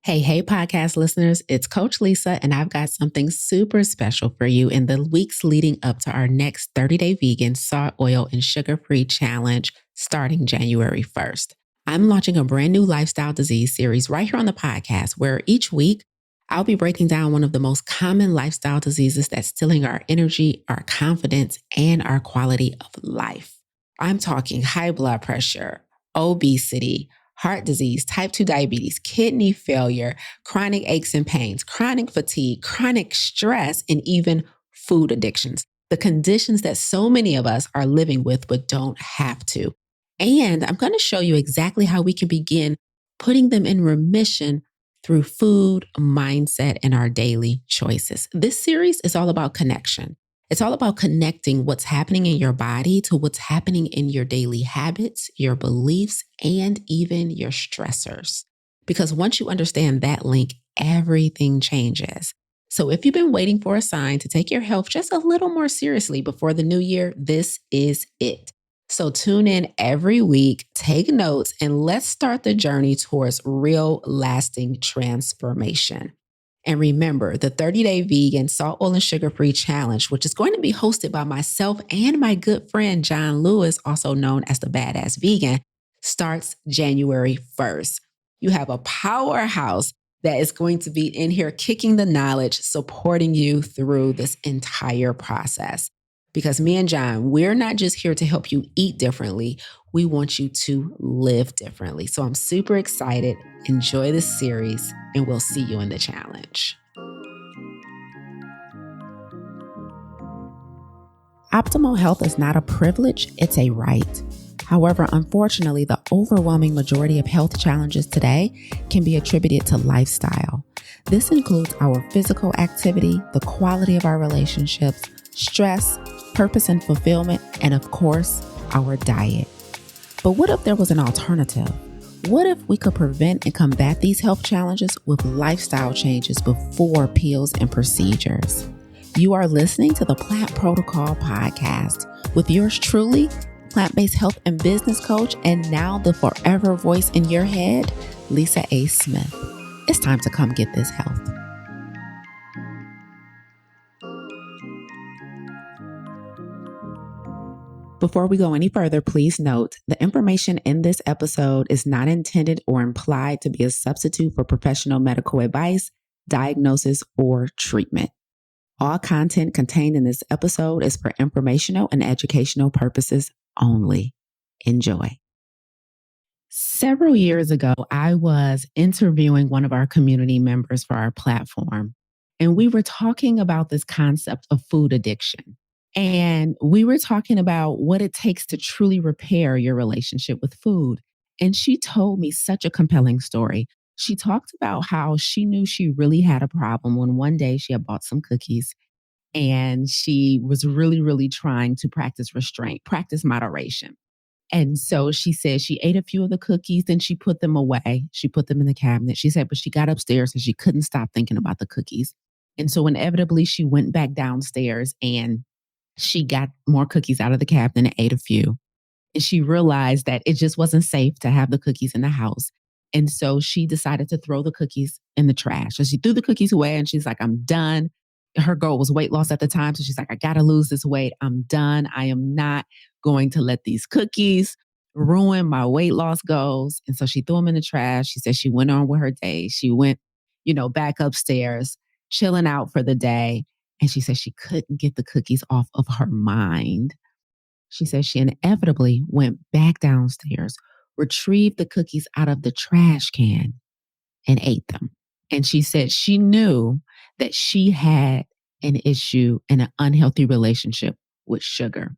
Hey, podcast listeners, it's Coach Lisa, and I've got something super special for you in the weeks leading up to our next 30-day vegan, salt, oil, and sugar-free challenge starting January 1st. I'm launching a brand new lifestyle disease series right here on the podcast, where each week I'll be breaking down one of the most common lifestyle diseases that's stealing our energy, our confidence, and our quality of life. I'm talking high blood pressure, obesity, heart disease, type 2 diabetes, kidney failure, chronic aches and pains, chronic fatigue, chronic stress, and even food addictions. The conditions that so many of us are living with but don't have to. And I'm going to show you exactly how we can begin putting them in remission through food, mindset, and our daily choices. This series is all about connection. It's all about connecting what's happening in your body to what's happening in your daily habits, your beliefs, and even your stressors. Because once you understand that link, everything changes. So if you've been waiting for a sign to take your health just a little more seriously before the new year, this is it. So tune in every week, take notes, and let's start the journey towards real lasting transformation. And remember, the 30-day vegan, salt, oil, and sugar-free challenge, which is going to be hosted by myself and my good friend, John Lewis, also known as the Badass Vegan, starts January 1st. You have a powerhouse that is going to be in here kicking the knowledge, supporting you through this entire process. Because me and John, we're not just here to help you eat differently. We want you to live differently. So I'm super excited. Enjoy this series, and we'll see you in the challenge. Optimal health is not a privilege, it's a right. However, unfortunately, the overwhelming majority of health challenges today can be attributed to lifestyle. This includes our physical activity, the quality of our relationships, stress, purpose and fulfillment, and of course, our diet. But what if there was an alternative? What if we could prevent and combat these health challenges with lifestyle changes before pills and procedures? You are listening to the Plant Protocol podcast with yours truly, plant-based health and business coach, and now the forever voice in your head, Lisa A. Smith. It's time to come get this health. Before we go any further, please note the information in this episode is not intended or implied to be a substitute for professional medical advice, diagnosis, or treatment. All content contained in this episode is for informational and educational purposes only. Enjoy. Several years ago, I was interviewing one of our community members for our platform, and we were talking about this concept of food addiction. And we were talking about what it takes to truly repair your relationship with food. And she told me such a compelling story. She talked about how she knew she really had a problem when one day she had bought some cookies and she was really, really trying to practice restraint, practice moderation. And so she said she ate a few of the cookies, then she put them away. She put them in the cabinet. She said, but she got upstairs and she couldn't stop thinking about the cookies. And so inevitably she went back downstairs and she got more cookies out of the cabinet and ate a few. And she realized that it just wasn't safe to have the cookies in the house. And so she decided to throw the cookies in the trash. So she threw the cookies away and she's like, I'm done. Her goal was weight loss at the time. So she's like, I got to lose this weight. I'm done. I am not going to let these cookies ruin my weight loss goals. And so she threw them in the trash. She said she went on with her day. She went, back upstairs, chilling out for the day. And she said she couldn't get the cookies off of her mind. She said she inevitably went back downstairs, retrieved the cookies out of the trash can, and ate them. And she said she knew that she had an issue and an unhealthy relationship with sugar.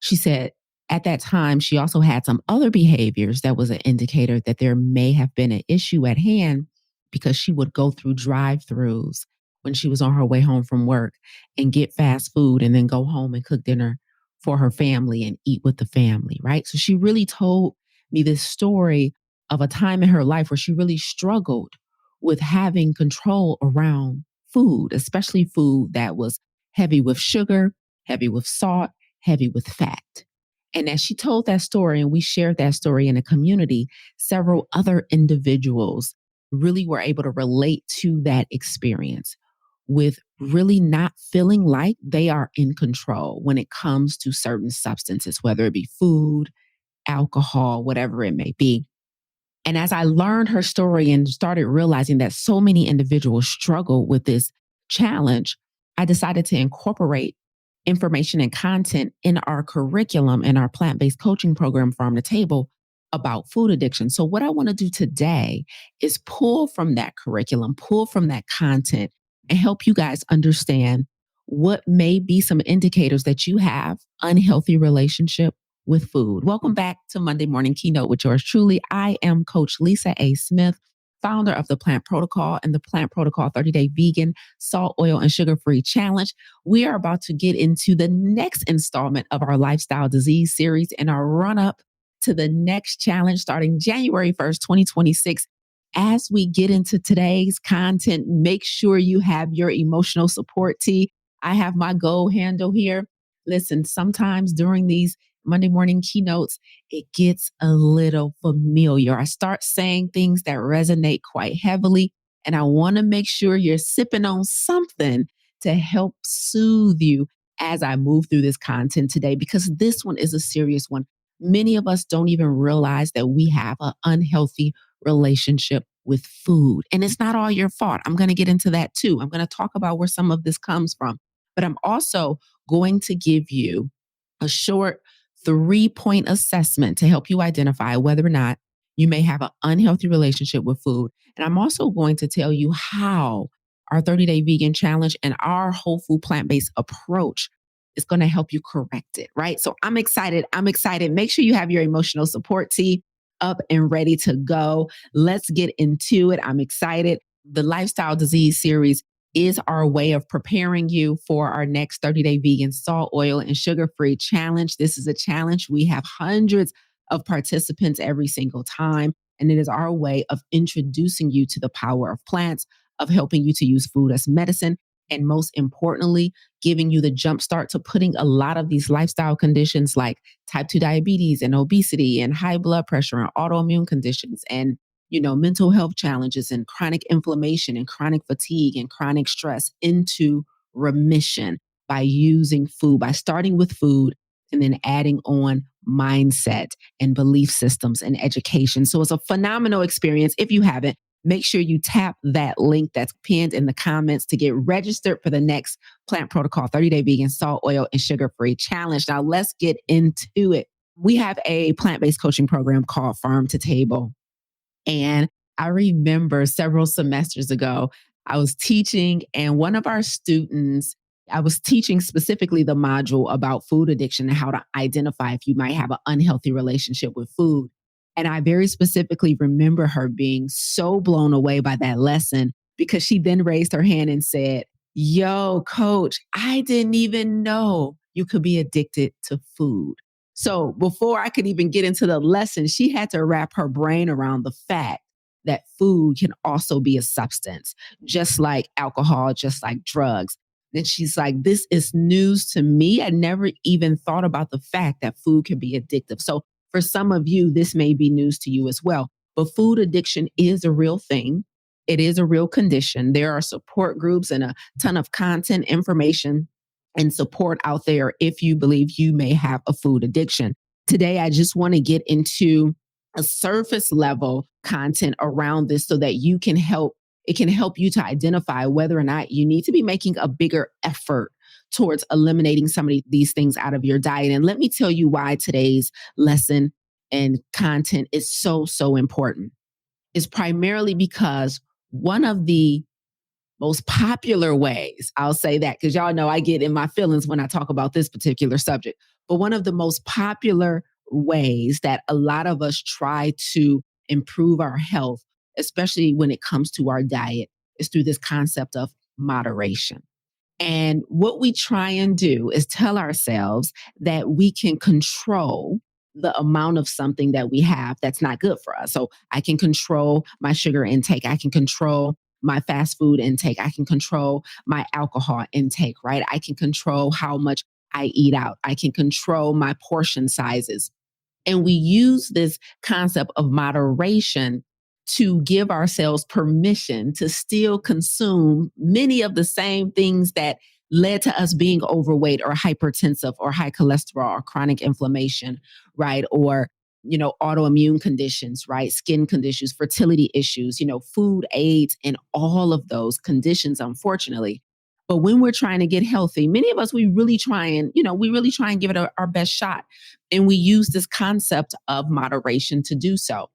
She said at that time, she also had some other behaviors that was an indicator that there may have been an issue at hand, because she would go through drive-thrus when she was on her way home from work and get fast food and then go home and cook dinner for her family and eat with the family, right? So she really told me this story of a time in her life where she really struggled with having control around food, especially food that was heavy with sugar, heavy with salt, heavy with fat. And as she told that story and we shared that story in a community, several other individuals really were able to relate to that experience with really not feeling like they are in control when it comes to certain substances, whether it be food, alcohol, whatever it may be. And as I learned her story and started realizing that so many individuals struggle with this challenge, I decided to incorporate information and content in our curriculum in our plant based coaching program, Farm to Table, about food addiction. So, what I want to do today is pull from that curriculum, pull from that content, and help you guys understand what may be some indicators that you have unhealthy relationship with food. Welcome back to Monday Morning Keynote with yours truly. I am Coach Lisa A. Smith, founder of the Plant Protocol and the Plant Protocol 30-Day Vegan, Salt, Oil, and Sugar-Free Challenge. We are about to get into the next installment of our lifestyle disease series and our run-up to the next challenge starting January 1st, 2026. As we get into today's content, make sure you have your emotional support tee. I have my Go handle here. Listen, sometimes during these Monday morning keynotes, it gets a little familiar. I start saying things that resonate quite heavily, and I want to make sure you're sipping on something to help soothe you as I move through this content today, because this one is a serious one. Many of us don't even realize that we have an unhealthy relationship with food, and it's not all your fault. I'm going to get into that too. I'm going to talk about where some of this comes from, but I'm also going to give you a short 3-point assessment to help you identify whether or not you may have an unhealthy relationship with food. And I'm also going to tell you how our 30-Day Vegan Challenge and our whole food plant-based approach is going to help you correct it, right? So I'm excited. I'm excited. Make sure you have your emotional support tee up and ready to go. Let's get into it. I'm excited. The Lifestyle Disease series is our way of preparing you for our next 30-Day Vegan Salt, Oil, and Sugar-Free Challenge. This is a challenge. We have hundreds of participants every single time, and it is our way of introducing you to the power of plants, of helping you to use food as medicine, and most importantly, giving you the jumpstart to putting a lot of these lifestyle conditions like type 2 diabetes and obesity and high blood pressure and autoimmune conditions and mental health challenges and chronic inflammation and chronic fatigue and chronic stress into remission by using food, by starting with food and then adding on mindset and belief systems and education. So it's a phenomenal experience. If you haven't, make sure you tap that link that's pinned in the comments to get registered for the next Plant Protocol 30-Day Vegan Salt, Oil, and Sugar-Free Challenge. Now let's get into it. We have a plant-based coaching program called Farm to Table. And I remember several semesters ago, I was teaching, and one of our students, I was teaching specifically the module about food addiction and how to identify if you might have an unhealthy relationship with food. And I very specifically remember her being so blown away by that lesson because she then raised her hand and said, "Yo, coach, I didn't even know you could be addicted to food." So before I could even get into the lesson, she had to wrap her brain around the fact that food can also be a substance, just like alcohol, just like drugs. And she's like, "This is news to me. I never even thought about the fact that food can be addictive." So for some of you, this may be news to you as well. But food addiction is a real thing. It is a real condition. There are support groups and a ton of content, information, and support out there if you believe you may have a food addiction. Today, I just want to get into a surface level content around this so that it can help you to identify whether or not you need to be making a bigger effort towards eliminating some of these things out of your diet. And let me tell you why today's lesson and content is so, so important. It's primarily because one of the most popular ways, I'll say that because y'all know I get in my feelings when I talk about this particular subject, but one of the most popular ways that a lot of us try to improve our health, especially when it comes to our diet, is through this concept of moderation. And what we try and do is tell ourselves that we can control the amount of something that we have that's not good for us. So I can control my sugar intake. I can control my fast food intake. I can control my alcohol intake, right? I can control how much I eat out. I can control my portion sizes. And we use this concept of moderation to give ourselves permission to still consume many of the same things that led to us being overweight or hypertensive or high cholesterol or chronic inflammation, right? Or, autoimmune conditions, right? Skin conditions, fertility issues, food aids, and all of those conditions, unfortunately. But when we're trying to get healthy, many of us, we really try and give it our best shot. And we use this concept of moderation to do so.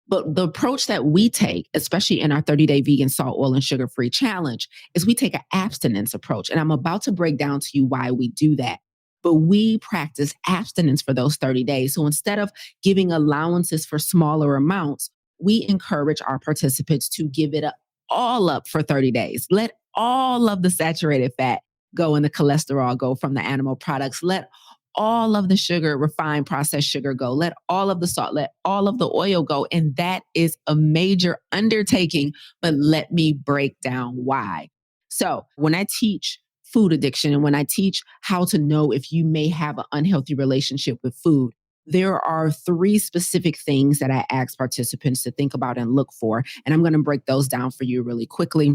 But the approach that we take, especially in our 30-day vegan salt, oil, and sugar-free challenge, is we take an abstinence approach. And I'm about to break down to you why we do that. But we practice abstinence for those 30 days. So instead of giving allowances for smaller amounts, we encourage our participants to give it all up for 30 days. Let all of the saturated fat go and the cholesterol go from the animal products. Let all of the sugar, refined processed sugar go. Let all of the salt, let all of the oil go. And that is a major undertaking, but let me break down why. So when I teach food addiction and when I teach how to know if you may have an unhealthy relationship with food, there are 3 specific things that I ask participants to think about and look for. And I'm going to break those down for you really quickly.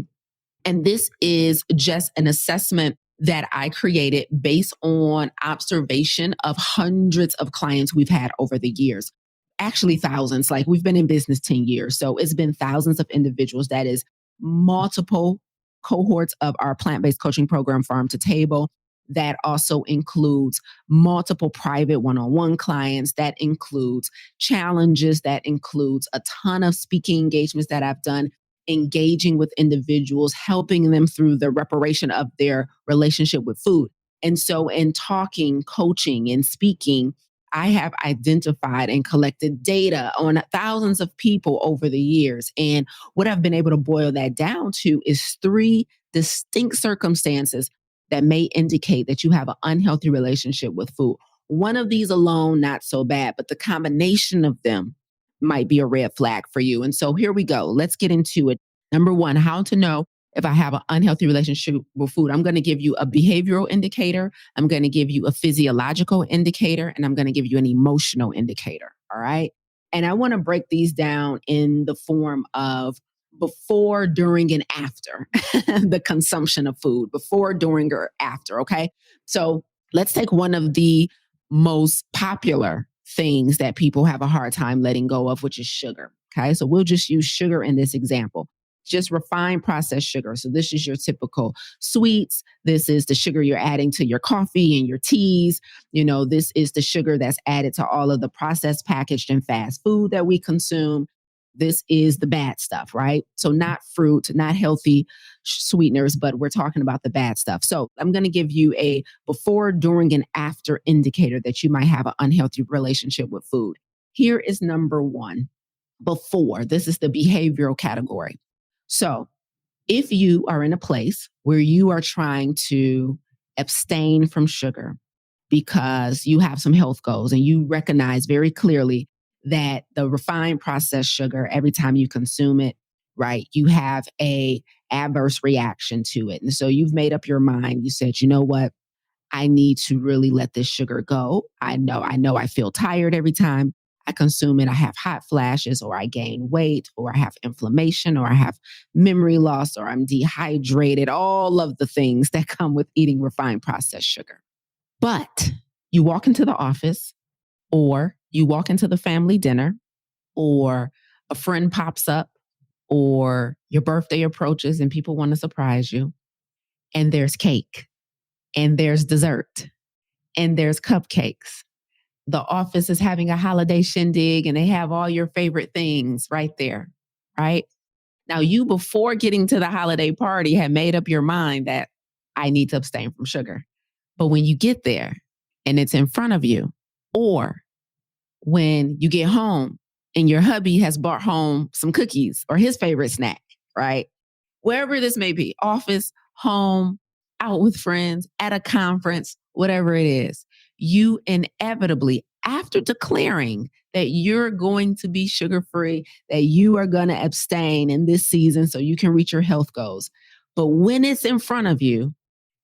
And this is just an assessment that I created based on observation of hundreds of clients we've had over the years. Actually, thousands. Like, we've been in business 10 years. So it's been thousands of individuals. That is multiple cohorts of our plant-based coaching program, Farm to Table. That also includes multiple private one-on-one clients. That includes challenges. That includes a ton of speaking engagements that I've done, engaging with individuals, helping them through the reparation of their relationship with food. And so in talking, coaching, and speaking, I have identified and collected data on thousands of people over the years. And what I've been able to boil that down to is 3 distinct circumstances that may indicate that you have an unhealthy relationship with food. One of these alone, not so bad, but the combination of them might be a red flag for you. And so here we go. Let's get into it. Number 1, how to know if I have an unhealthy relationship with food. I'm going to give you a behavioral indicator. I'm going to give you a physiological indicator, and I'm going to give you an emotional indicator. All right. And I want to break these down in the form of before, during, and after the consumption of food, before, during, or after. Okay. So let's take one of the most popular things that people have a hard time letting go of, which is sugar. Okay. So we'll just use sugar in this example. Just refined processed sugar. So this is your typical sweets. This is the sugar you're adding to your coffee and your teas. This is the sugar that's added to all of the processed, packaged, and fast food that we consume. This is the bad stuff, right? So not fruit, not healthy sweeteners, but we're talking about the bad stuff. So I'm going to give you a before, during, and after indicator that you might have an unhealthy relationship with food. Here is number 1, before. This is the behavioral category. So if you are in a place where you are trying to abstain from sugar because you have some health goals and you recognize very clearly that the refined processed sugar, every time you consume it, right, you have a adverse reaction to it. And so you've made up your mind. You said, you know what? I need to really let this sugar go. I know I feel tired every time I consume it. I have hot flashes, or I gain weight, or I have inflammation, or I have memory loss, or I'm dehydrated, all of the things that come with eating refined processed sugar. But you walk into the office, or you walk into the family dinner, or a friend pops up, or your birthday approaches and people want to surprise you. And there's cake, and there's dessert, and there's cupcakes. The office is having a holiday shindig and they have all your favorite things right there, right? Now, you, before getting to the holiday party, had made up your mind that I need to abstain from sugar. But when you get there and it's in front of you, or when you get home and your hubby has brought home some cookies or his favorite snack, right? Wherever this may be, office, home, out with friends, at a conference, whatever it is, you inevitably, after declaring that you're going to be sugar-free, that you are going to abstain in this season so you can reach your health goals. But when it's in front of you,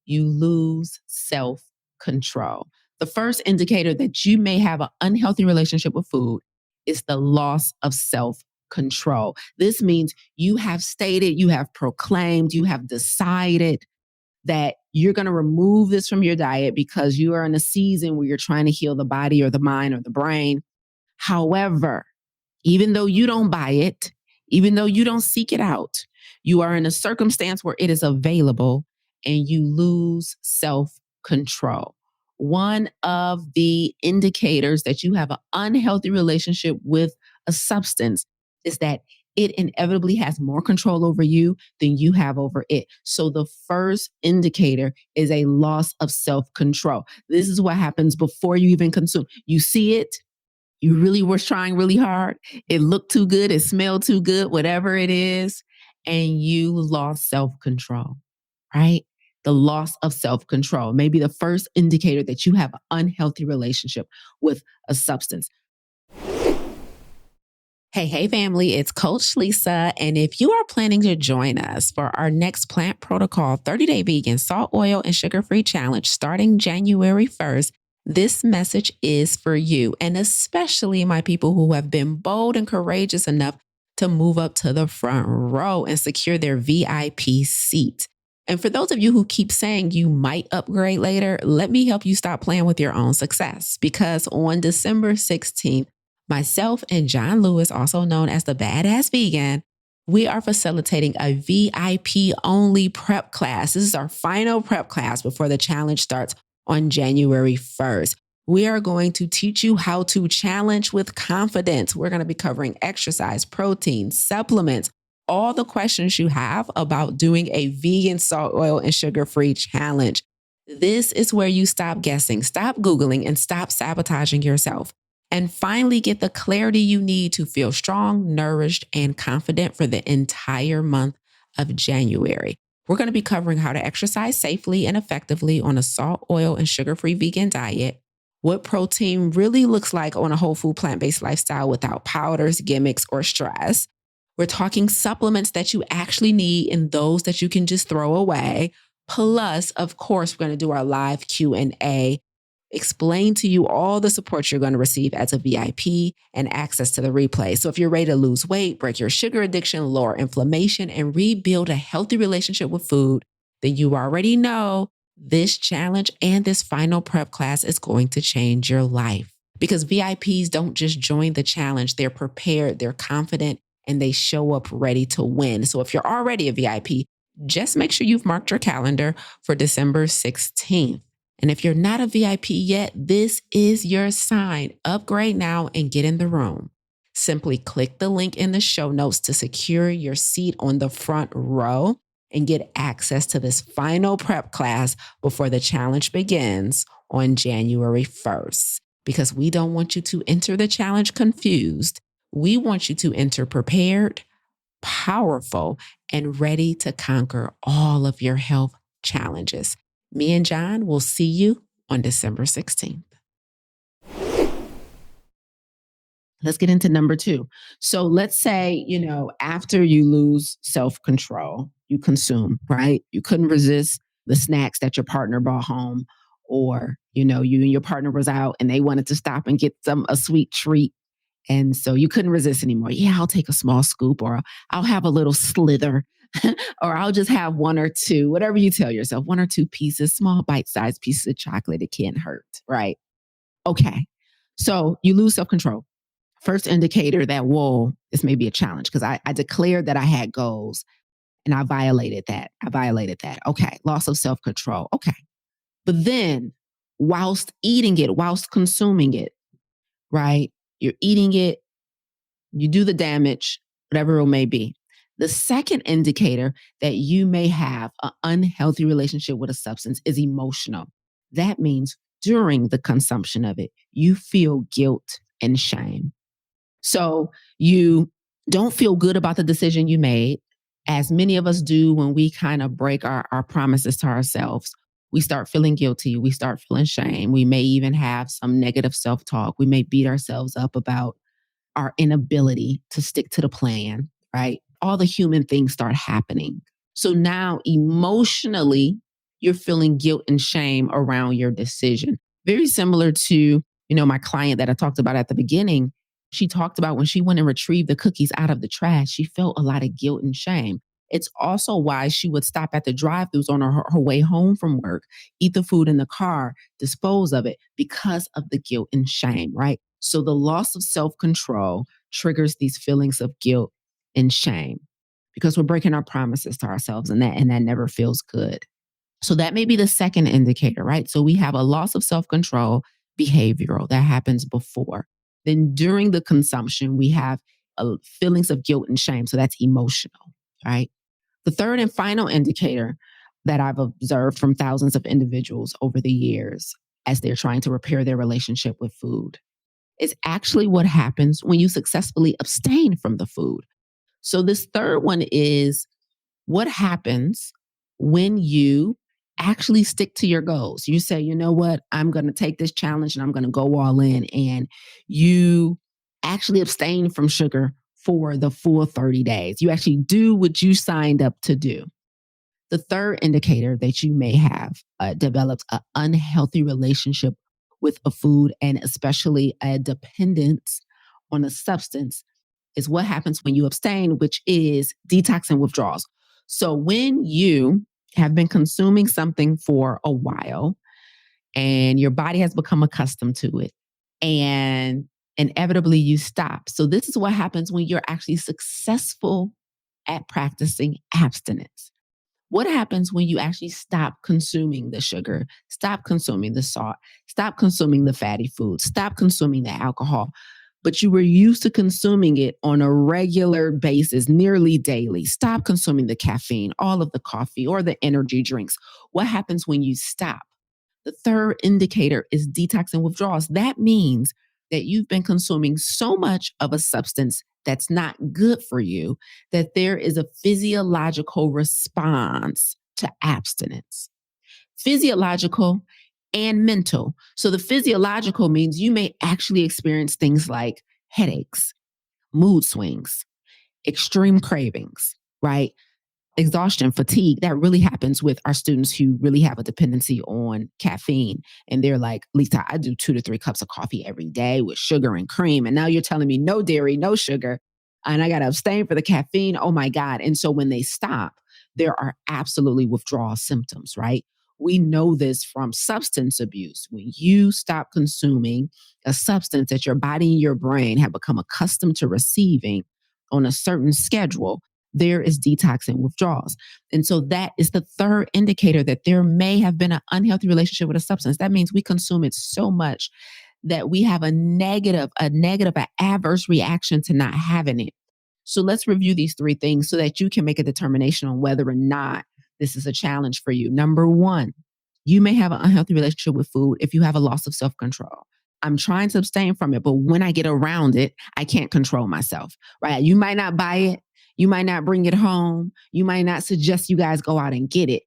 you lose self-control. The first indicator that you may have an unhealthy relationship with food is the loss of self-control. control. This means you have stated, you have proclaimed, you have decided that you're going to remove this from your diet because you are in a season where you're trying to heal the body or the mind or the brain. However, even though you don't buy it, even though you don't seek it out, you are in a circumstance where it is available and you lose self-control. One of the indicators that you have an unhealthy relationship with a substance is that it inevitably has more control over you than you have over it. So the first indicator is a loss of self-control. This is what happens before you even consume. You see it, you really were trying really hard. It looked too good. It smelled too good, whatever it is. And you lost self-control, right? The loss of self-control may be the first indicator that you have an unhealthy relationship with a substance. Hey, family, it's Coach Lisa. And if you are planning to join us for our next Plant Protocol 30-day vegan salt, oil, and sugar-free challenge starting January 1st, this message is for you, and especially my people who have been bold and courageous enough to move up to the front row and secure their VIP seat. And for those of you who keep saying you might upgrade later, let me help you stop playing with your own success, because on December 16th, myself and John Lewis, also known as the Badass Vegan, we are facilitating a VIP only prep class. This is our final prep class before the challenge starts on January 1st. We are going to teach you how to challenge with confidence. We're going to be covering exercise, protein, supplements, all the questions you have about doing a vegan salt, oil, and sugar-free challenge. This is where you stop guessing, stop Googling, and stop sabotaging yourself, and finally get the clarity you need to feel strong, nourished, and confident for the entire month of January. We're going to be covering how to exercise safely and effectively on a salt, oil, and sugar-free vegan diet, what protein really looks like on a whole food plant-based lifestyle without powders, gimmicks, or stress. We're talking supplements that you actually need and those that you can just throw away. Plus, of course, we're going to do our live Q&A, explain to you all the support you're going to receive as a VIP and access to the replay. So if you're ready to lose weight, break your sugar addiction, lower inflammation, and rebuild a healthy relationship with food, then you already know this challenge and this final prep class is going to change your life. Because VIPs don't just join the challenge, they're prepared, they're confident, and they show up ready to win. So if you're already a VIP, just make sure you've marked your calendar for December 16th. And if you're not a VIP yet, this is your sign. Upgrade now and get in the room. Simply click the link in the show notes to secure your seat on the front row and get access to this final prep class before the challenge begins on January 1st. Because we don't want you to enter the challenge confused. We want you to enter prepared, powerful, and ready to conquer all of your health challenges. Me and John will see you on December 16th. Let's get into number 2. So let's say, after you lose self-control, you consume, right? You couldn't resist the snacks that your partner brought home, or, you and your partner was out and they wanted to stop and get a sweet treat. And so you couldn't resist anymore. Yeah, I'll take a small scoop, or I'll have a little slither, or I'll just have 1 or 2, whatever you tell yourself, 1 or 2 pieces, small bite-sized pieces of chocolate. It can't hurt, right? Okay. So you lose self-control. First indicator that, whoa, this may be a challenge, because I declared that I had goals and I violated that. Okay. Loss of self-control. Okay. But then whilst eating it, whilst consuming it, right? You're eating it, you do the damage, whatever it may be. The second indicator that you may have an unhealthy relationship with a substance is emotional. That means during the consumption of it, you feel guilt and shame. So you don't feel good about the decision you made, as many of us do when we kind of break our promises to ourselves. We start feeling guilty. We start feeling shame. We may even have some negative self-talk. We may beat ourselves up about our inability to stick to the plan, right? All the human things start happening. So now emotionally, you're feeling guilt and shame around your decision. Very similar to, my client that I talked about at the beginning. She talked about when she went and retrieved the cookies out of the trash, she felt a lot of guilt and shame. It's also why she would stop at the drive-thrus on her way home from work, eat the food in the car, dispose of it because of the guilt and shame, right? So the loss of self-control triggers these feelings of guilt and shame because we're breaking our promises to ourselves, and that never feels good. So that may be the second indicator, right? So we have a loss of self-control, behavioral, that happens before. Then during the consumption, we have feelings of guilt and shame. So that's emotional, right? The third and final indicator that I've observed from thousands of individuals over the years as they're trying to repair their relationship with food is actually what happens when you successfully abstain from the food. So this third one is what happens when you actually stick to your goals. You say, you know what, I'm going to take this challenge and I'm going to go all in. And you actually abstain from sugar for the full 30 days. You actually do what you signed up to do. The third indicator that you may have developed an unhealthy relationship with a food and especially a dependence on a substance is what happens when you abstain, which is detox and withdrawals. So when you have been consuming something for a while and your body has become accustomed to it and inevitably you stop. So this is what happens when you're actually successful at practicing abstinence. What happens when you actually stop consuming the sugar, stop consuming the salt, stop consuming the fatty foods, stop consuming the alcohol, but you were used to consuming it on a regular basis, nearly daily? Stop consuming the caffeine, all of the coffee or the energy drinks. What happens when you stop? The third indicator is detox and withdrawals. That means that you've been consuming so much of a substance that's not good for you that there is a physiological response to abstinence. Physiological and mental. So the physiological means you may actually experience things like headaches, mood swings, extreme cravings, right? Exhaustion, fatigue. That really happens with our students who really have a dependency on caffeine. And they're like, Lisa, I do 2 to 3 cups of coffee every day with sugar and cream. And now you're telling me no dairy, no sugar, and I got to abstain for the caffeine. Oh my God. And so when they stop, there are absolutely withdrawal symptoms, right? We know this from substance abuse. When you stop consuming a substance that your body and your brain have become accustomed to receiving on a certain schedule, there is detox and withdrawals. And so that is the third indicator that there may have been an unhealthy relationship with a substance. That means we consume it so much that we have an adverse reaction to not having it. So let's review these 3 things so that you can make a determination on whether or not this is a challenge for you. Number 1, you may have an unhealthy relationship with food if you have a loss of self-control. I'm trying to abstain from it, but when I get around it, I can't control myself, right? You might not buy it. You might not bring it home. You might not suggest you guys go out and get it.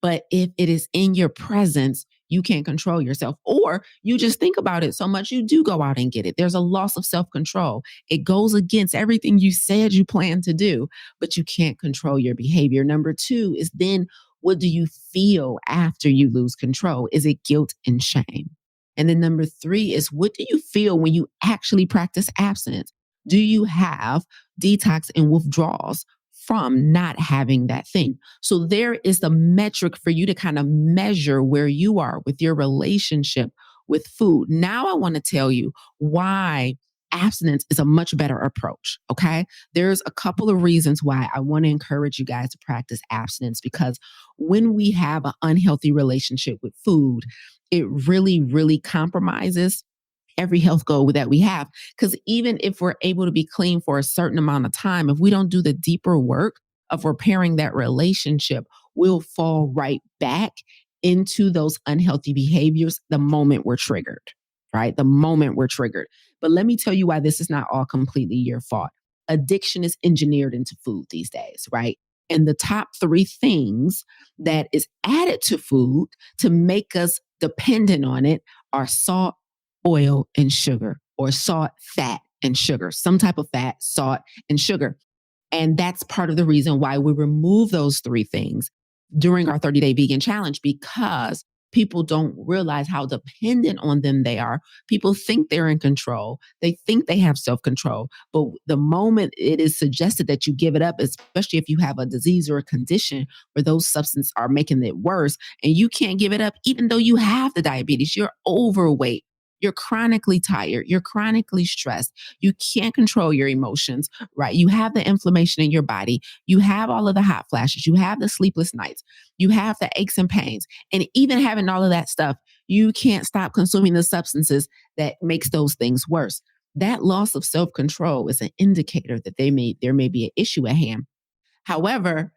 But if it is in your presence, you can't control yourself. Or you just think about it so much, you do go out and get it. There's a loss of self-control. It goes against everything you said you plan to do, but you can't control your behavior. Number 2 is then what do you feel after you lose control? Is it guilt and shame? And then number 3 is what do you feel when you actually practice abstinence? Do you have detox and withdrawals from not having that thing? So there is the metric for you to kind of measure where you are with your relationship with food. Now I want to tell you why abstinence is a much better approach. Okay. There's a couple of reasons why I want to encourage you guys to practice abstinence, because when we have an unhealthy relationship with food, it really, really compromises every health goal that we have. Because even if we're able to be clean for a certain amount of time, if we don't do the deeper work of repairing that relationship, we'll fall right back into those unhealthy behaviors the moment we're triggered, right? The moment we're triggered. But let me tell you why this is not all completely your fault. Addiction is engineered into food these days, right? And the top 3 things that is added to food to make us dependent on it are salt, oil, and sugar, or salt, fat, and sugar, some type of fat, salt, and sugar. And that's part of the reason why we remove those 3 things during our 30-day vegan challenge, because People don't realize how dependent on them they are. People think they're in control. They think they have self-control. But the moment it is suggested that you give it up, especially if you have a disease or a condition where those substances are making it worse and you can't give it up, even though you have the diabetes, you're overweight, you're chronically tired, you're chronically stressed, you can't control your emotions, right? You have the inflammation in your body, you have all of the hot flashes, you have the sleepless nights, you have the aches and pains. And even having all of that stuff, you can't stop consuming the substances that makes those things worse. That loss of self-control is an indicator that there may be an issue at hand. However,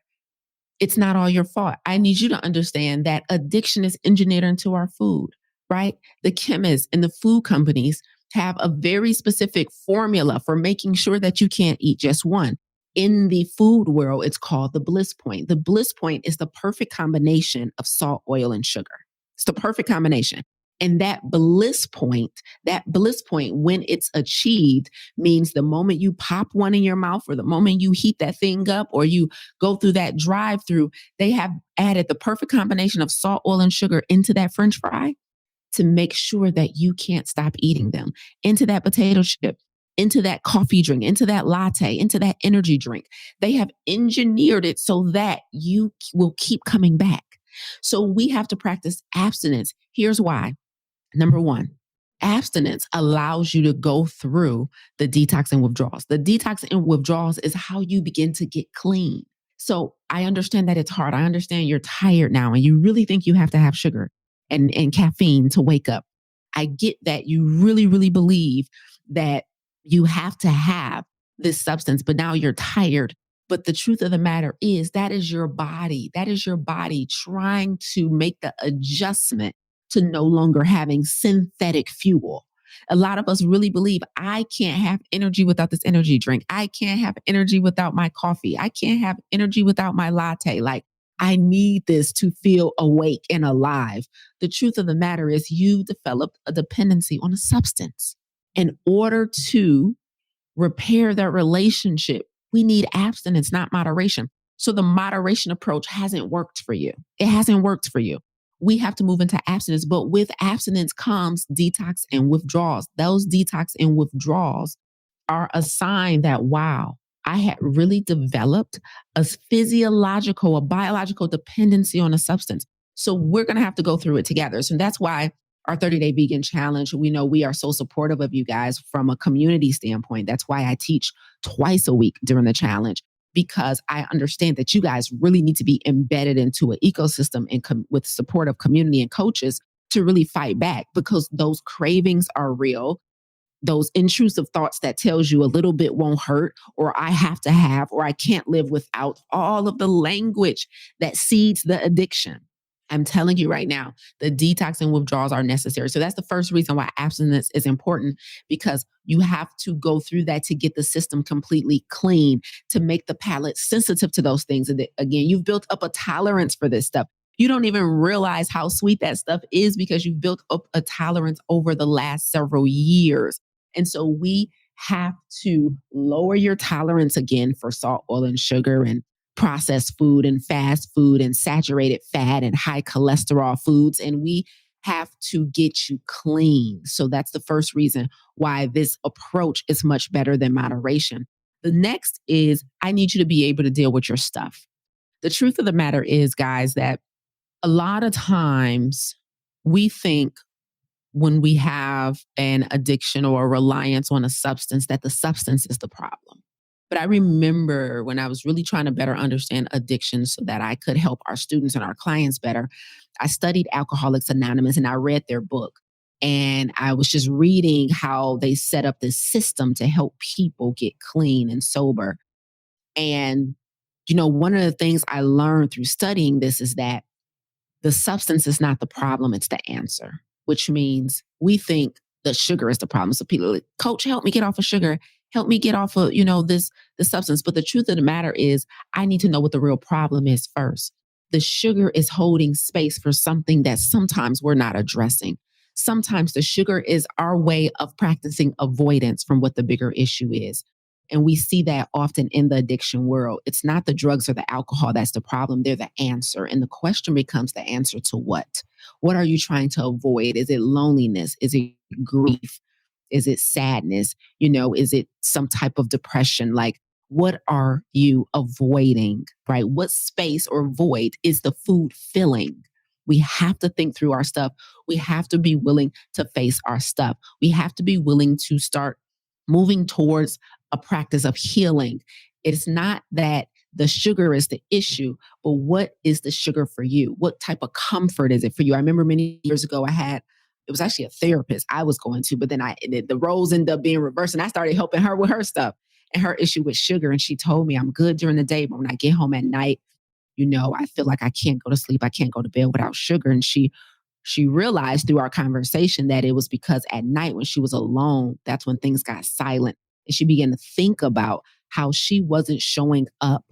it's not all your fault. I need you to understand that addiction is engineered into our food, right? The chemists and the food companies have a very specific formula for making sure that you can't eat just one. In the food world, it's called the bliss point. The bliss point is the perfect combination of salt, oil, and sugar. It's the perfect combination. And that bliss point, when it's achieved, means the moment you pop one in your mouth or the moment you heat that thing up or you go through that drive through, they have added the perfect combination of salt, oil, and sugar into that French fry to make sure that you can't stop eating them, into that potato chip, into that coffee drink, into that latte, into that energy drink. They have engineered it so that you will keep coming back. So we have to practice abstinence. Here's why. Number one, abstinence allows you to go through the detox and withdrawals. The detox and withdrawals is how you begin to get clean. So I understand that it's hard. I understand you're tired now and you really think you have to have sugar and caffeine to wake up. I get that you really, really believe that you have to have this substance, but now you're tired. But the truth of the matter is that is your body. That is your body trying to make the adjustment to no longer having synthetic fuel. A lot of us really believe I can't have energy without this energy drink. I can't have energy without my coffee. I can't have energy without my latte. Like, I need this to feel awake and alive. The truth of the matter is you've developed a dependency on a substance. In order to repair that relationship, we need abstinence, not moderation. So the moderation approach hasn't worked for you. It hasn't worked for you. We have to move into abstinence, but with abstinence comes detox and withdrawals. Those detox and withdrawals are a sign that, wow, I had really developed a physiological, a biological dependency on a substance. So we're going to have to go through it together. So that's why our 30-day vegan challenge, we know we are so supportive of you guys from a community standpoint. That's why I teach twice a week during the challenge, because I understand that you guys really need to be embedded into an ecosystem and with support of community and coaches to really fight back, because those cravings are real. Those intrusive thoughts that tells you a little bit won't hurt, or I have to have, or I can't live without, all of the language that seeds the addiction. I'm telling you right now, the detox and withdrawals are necessary. So that's the first reason why abstinence is important, because you have to go through that to get the system completely clean, to make the palate sensitive to those things. And again, you've built up a tolerance for this stuff. You don't even realize how sweet that stuff is because you've built up a tolerance over the last several years. And so we have to lower your tolerance again for salt, oil, and sugar, and processed food and fast food and saturated fat and high cholesterol foods. And we have to get you clean. So that's the first reason why this approach is much better than moderation. The next is I need you to be able to deal with your stuff. The truth of the matter is, guys, that a lot of times we think when we have an addiction or a reliance on a substance that the substance is the problem. But I remember when I was really trying to better understand addiction so that I could help our students and our clients better, I studied Alcoholics Anonymous and I read their book. And I was just reading how they set up this system to help people get clean and sober. And, you know, one of the things I learned through studying this is that the substance is not the problem, it's the answer, which means we think the sugar is the problem. So people are like, Coach, help me get off of sugar. Help me get off of, the substance. But the truth of the matter is, I need to know what the real problem is first. The sugar is holding space for something that sometimes we're not addressing. Sometimes the sugar is our way of practicing avoidance from what the bigger issue is. And we see that often in the addiction world. It's not the drugs or the alcohol that's the problem. They're the answer. And the question becomes, the answer to what? What are you trying to avoid? Is it loneliness? Is it grief? Is it sadness? Is it some type of depression? Like, what are you avoiding, right? What space or void is the food filling? We have to think through our stuff. We have to be willing to face our stuff. We have to be willing to start moving towards a practice of healing. It's not that the sugar is the issue, but what is the sugar for you? What type of comfort is it for you? I remember many years ago, it was actually a therapist I was going to, but then the roles ended up being reversed, and I started helping her with her stuff and her issue with sugar. And she told me, I'm good during the day, but when I get home at night, I feel like I can't go to sleep. I can't go to bed without sugar. And she realized through our conversation that it was because at night when she was alone, that's when things got silent. And she began to think about how she wasn't showing up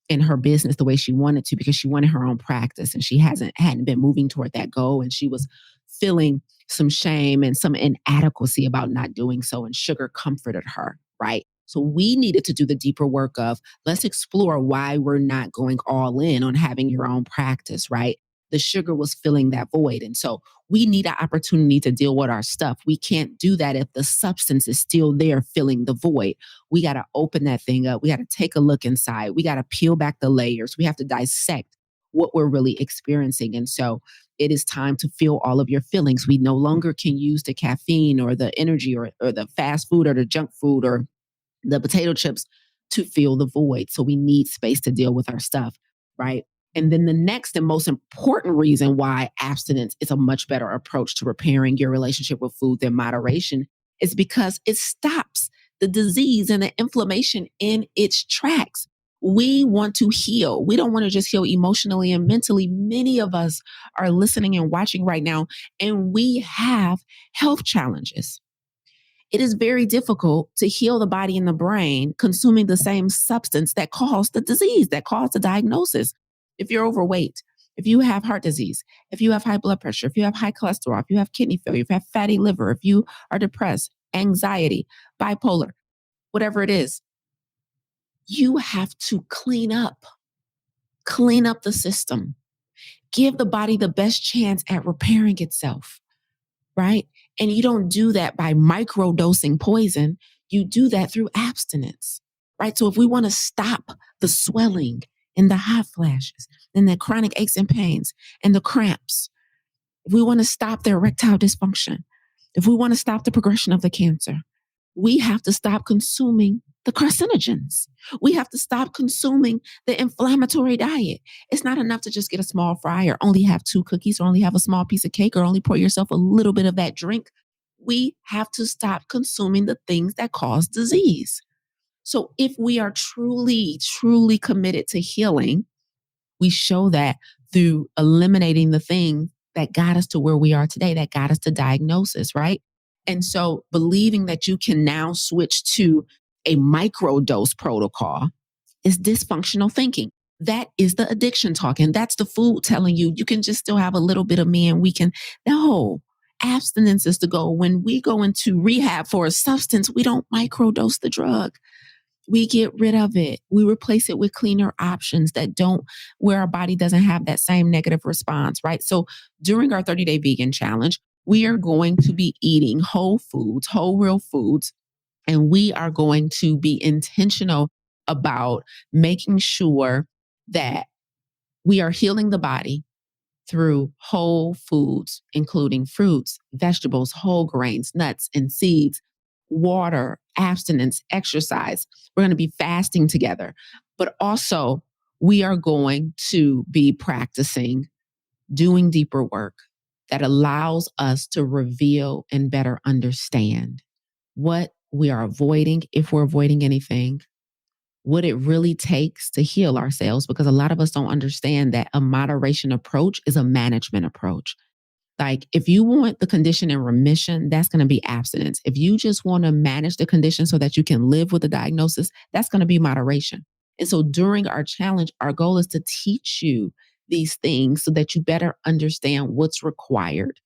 in her business the way she wanted to, because she wanted her own practice and she hadn't been moving toward that goal. And she was feeling some shame and some inadequacy about not doing so. And sugar comforted her, right? So we needed to do the deeper work of, let's explore why we're not going all in on having your own practice, right? The sugar was filling that void. And so we need an opportunity to deal with our stuff. We can't do that if the substance is still there filling the void. We got to open that thing up. We got to take a look inside. We got to peel back the layers. We have to dissect what we're really experiencing. And so it is time to feel all of your feelings. We no longer can use the caffeine or the energy or the fast food or the junk food or the potato chips to fill the void. So we need space to deal with our stuff, right? And then the next and most important reason why abstinence is a much better approach to repairing your relationship with food than moderation is because it stops the disease and the inflammation in its tracks. We want to heal. We don't want to just heal emotionally and mentally. Many of us are listening and watching right now, and we have health challenges. It is very difficult to heal the body and the brain consuming the same substance that caused the disease, that caused the diagnosis. If you're overweight, if you have heart disease, if you have high blood pressure, if you have high cholesterol, if you have kidney failure, if you have fatty liver, if you are depressed, anxiety, bipolar, whatever it is, you have to clean up the system, give the body the best chance at repairing itself, right? And you don't do that by microdosing poison. You do that through abstinence, right? So if we want to stop the swelling and the hot flashes and the chronic aches and pains and the cramps, if we want to stop the erectile dysfunction, if we want to stop the progression of the cancer, we have to stop consuming the carcinogens. We have to stop consuming the inflammatory diet. It's not enough to just get a small fry or only have 2 cookies or only have a small piece of cake or only pour yourself a little bit of that drink. We have to stop consuming the things that cause disease. So if we are truly, truly committed to healing, we show that through eliminating the things that got us to where we are today, that got us to diagnosis, right? And so believing that you can now switch to a microdose protocol is dysfunctional thinking. That is the addiction talk. And that's the food telling you, you can just still have a little bit of me and we can. No, abstinence is the goal. When we go into rehab for a substance, we don't microdose the drug. We get rid of it. We replace it with cleaner options where our body doesn't have that same negative response, right? So during our 30-day vegan challenge, we are going to be eating whole foods, whole real foods, and we are going to be intentional about making sure that we are healing the body through whole foods, including fruits, vegetables, whole grains, nuts, and seeds, water, abstinence, exercise. We're going to be fasting together, but also we are going to be practicing doing deeper work that allows us to reveal and better understand what we are avoiding, if we're avoiding anything, what it really takes to heal ourselves, because a lot of us don't understand that a moderation approach is a management approach. Like if you want the condition in remission, that's going to be abstinence. If you just want to manage the condition so that you can live with the diagnosis, that's going to be moderation. And so during our challenge, our goal is to teach you these things so that you better understand what's required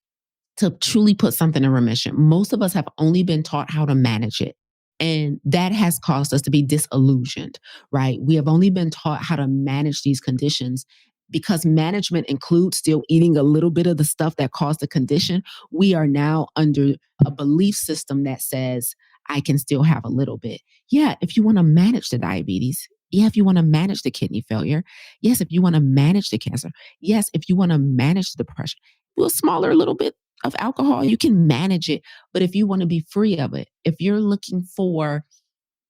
to truly put something in remission. Most of us have only been taught how to manage it. And that has caused us to be disillusioned, right? We have only been taught how to manage these conditions because management includes still eating a little bit of the stuff that caused the condition. We are now under a belief system that says, I can still have a little bit. Yeah, if you want to manage the diabetes. Yeah, if you want to manage the kidney failure. Yes, if you want to manage the cancer. Yes, if you want to manage the depression. Do a smaller little bit of alcohol, you can manage it. But if you want to be free of it, if you're looking for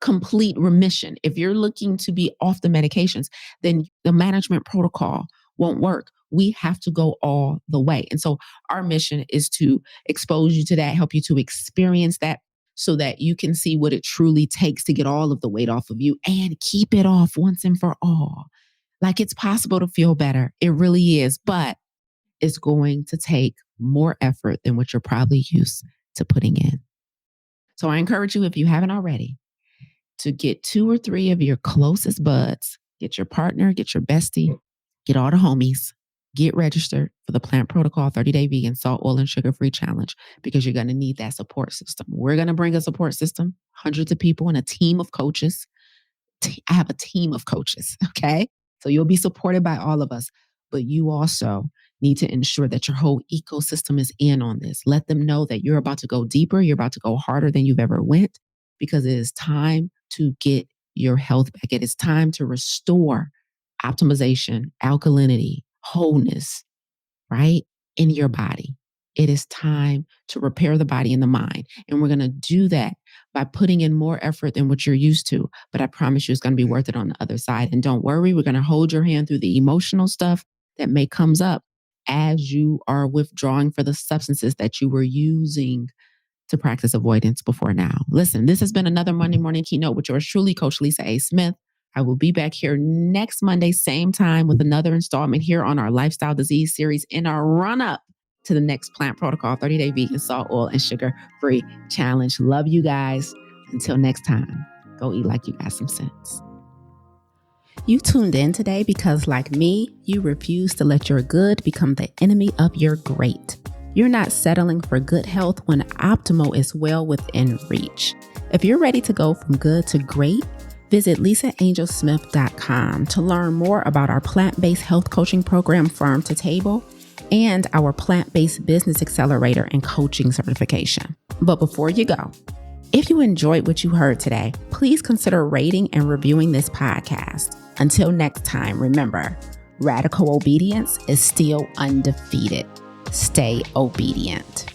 complete remission, if you're looking to be off the medications, then the management protocol won't work. We have to go all the way. And so our mission is to expose you to that, help you to experience that so that you can see what it truly takes to get all of the weight off of you and keep it off once and for all. Like, it's possible to feel better. It really is, but it's going to take more effort than what you're probably used to putting in. So I encourage you, if you haven't already, to get 2 or 3 of your closest buds, get your partner, get your bestie, get all the homies, get registered for the Plant Protocol 30-Day Vegan Salt, Oil, and Sugar-Free Challenge, because you're going to need that support system. We're going to bring a support system, hundreds of people and a team of coaches. I have a team of coaches, okay? So you'll be supported by all of us, but you also need to ensure that your whole ecosystem is in on this. Let them know that you're about to go deeper, you're about to go harder than you've ever went, because it is time to get your health back. It is time to restore optimization, alkalinity, wholeness, right, in your body. It is time to repair the body and the mind. And we're going to do that by putting in more effort than what you're used to. But I promise you it's going to be worth it on the other side. And don't worry, we're going to hold your hand through the emotional stuff that may comes up as you are withdrawing for the substances that you were using to practice avoidance before now. Listen, this has been another Monday Morning Keynote with yours truly, Coach Lisa A. Smith. I will be back here next Monday, same time, with another installment here on our Lifestyle Disease series in our run-up to the next Plant Protocol 30-Day Vegan Salt, Oil, and Sugar-Free Challenge. Love you guys. Until next time, go eat like you got some sense. You tuned in today because, like me, you refuse to let your good become the enemy of your great. You're not settling for good health when optimal is well within reach. If you're ready to go from good to great, visit lisaangelsmith.com to learn more about our plant-based health coaching program, Farm to Table, and our plant-based business accelerator and coaching certification. But before you go, if you enjoyed what you heard today, please consider rating and reviewing this podcast. Until next time, remember, radical obedience is still undefeated. Stay obedient.